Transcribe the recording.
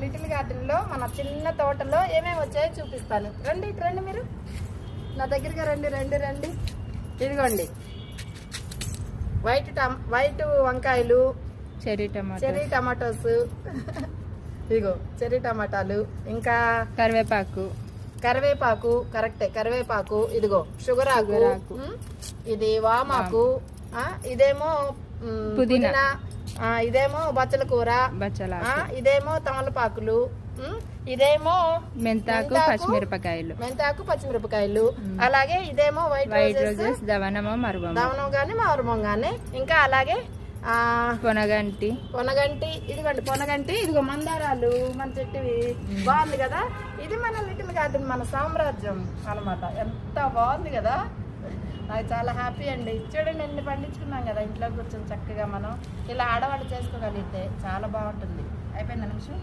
Little garden లో మన చిన్న తోటలో ఏమేమి వచ్చాయో చూపిస్తాను. రండి ఇటు రండి, మీరు నా దగ్గరగా రండి రండి రండి. ఇదిగోండి వైట్ వంకాయలు, చెర్రీ టమాటోస్, ఇదిగో చెర్రీ టమాటాలు, ఇంకా కరివేపాకు కరెక్టే కరివేపాకు, ఇదిగో షుగర్ ఆకు, ఇది వామాకు, ఇదేమో పుదీనా, ఇదేమో బచ్చల కూర, ఇదేమో తమలపాకులు, ఇదేమో మెంతాకు పచ్చిమిరపకాయలు, అలాగే ఇదేమో వైట్ రోజెస్ దవనం గాని మరుమం గాని, ఇంకా అలాగే పొనగంటి, ఇదిగోండి పొనగంటి, ఇదిగో మందారాలు మన చెట్టువి. బాగుంది కదా, ఇది మన లిటిల్ గార్డెన్, మన సామ్రాజ్యం అన్నమాట. ఎంత బాగుంది కదా, నాకు చాలా హ్యాపీ అండి. చూడండి ఎన్ని పండించుకున్నాం కదా ఇంట్లో కూర్చొని చక్కగా. మనం ఇలా ఆడవాళ్ళు చేసుకోగలిగితే చాలా బాగుంటుంది. అయిపోయింది నిమిషం.